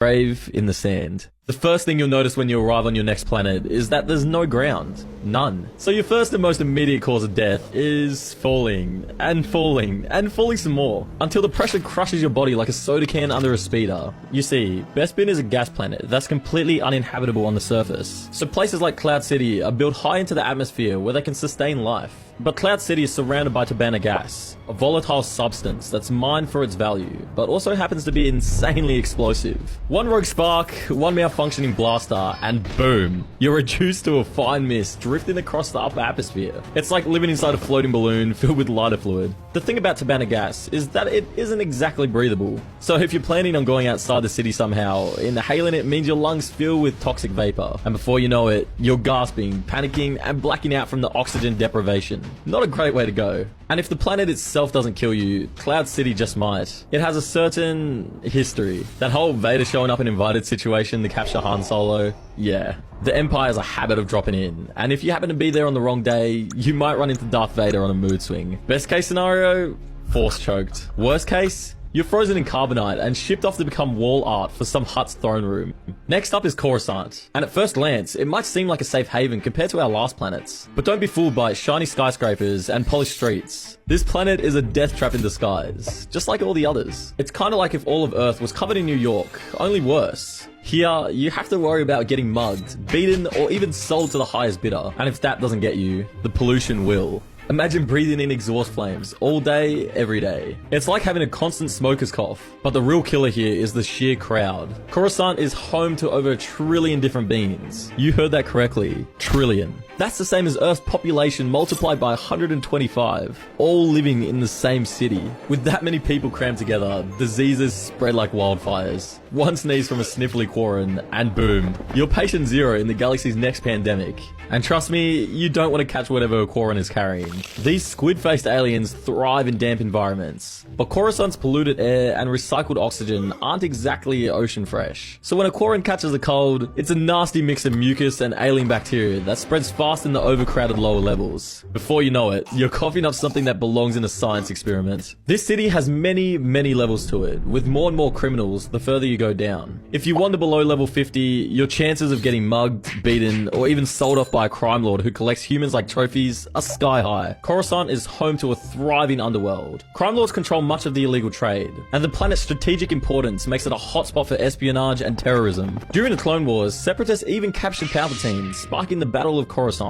grave in the sand. The first thing you'll notice when you arrive on your next planet is that there's no ground. None. So your first and most immediate cause of death is falling, and falling, and falling some more, until the pressure crushes your body like a soda can under a speeder. You see, Bespin is a gas planet that's completely uninhabitable on the surface. So places like Cloud City are built high into the atmosphere where they can sustain life. But Cloud City is surrounded by Tabana gas, a volatile substance that's mined for its value, but also happens to be insanely explosive. One rogue spark, one malfunctioning blaster, and boom, you're reduced to a fine mist drifting across the upper atmosphere. It's like living inside a floating balloon filled with lighter fluid. The thing about Tabana gas is that it isn't exactly breathable. So if you're planning on going outside the city somehow, inhaling it means your lungs fill with toxic vapor, and before you know it, you're gasping, panicking, and blacking out from the oxygen deprivation. Not a great way to go. And if the planet itself doesn't kill you, Cloud City just might. It has a certain history. That whole Vader showing up in Invited situation to capture Han Solo, yeah. The Empire has a habit of dropping in, and if you happen to be there on the wrong day, you might run into Darth Vader on a mood swing. Best case scenario, force choked. Worst case, you're frozen in carbonite and shipped off to become wall art for some Hutt's throne room. Next up is Coruscant, and at first glance, it might seem like a safe haven compared to our last planets. But don't be fooled by its shiny skyscrapers and polished streets. This planet is a death trap in disguise, just like all the others. It's kinda like if all of Earth was covered in New York, only worse. Here, you have to worry about getting mugged, beaten, or even sold to the highest bidder. And if that doesn't get you, the pollution will. Imagine breathing in exhaust flames all day, every day. It's like having a constant smoker's cough. But the real killer here is the sheer crowd. Coruscant is home to over 1 trillion different beings. You heard that correctly. Trillion. That's the same as Earth's population multiplied by 125, all living in the same city. With that many people crammed together, diseases spread like wildfires. One sneeze from a sniffly Quarren, and boom, you're patient zero in the galaxy's next pandemic. And trust me, you don't want to catch whatever a Quarren is carrying. These squid-faced aliens thrive in damp environments, but Coruscant's polluted air and recycled oxygen aren't exactly ocean fresh. So when a Quarren catches a cold, it's a nasty mix of mucus and alien bacteria that spreads fast in the overcrowded lower levels. Before you know it, you're coughing up something that belongs in a science experiment. This city has many levels to it, with more and more criminals the further you go down. If you wander below level 50, your chances of getting mugged, beaten, or even sold off by a crime lord who collects humans like trophies are sky high. Coruscant is home to a thriving underworld. Crime lords control much of the illegal trade, and the planet's strategic importance makes it a hotspot for espionage and terrorism. During the Clone Wars, Separatists even captured Palpatine, sparking the Battle of Coruscant.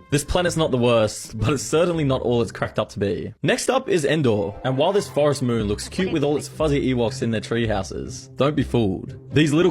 This planet's not the worst, but it's certainly not all it's cracked up to be. Next up is Endor, and while this forest moon looks cute with all its fuzzy Ewoks in their tree houses, don't be fooled. These little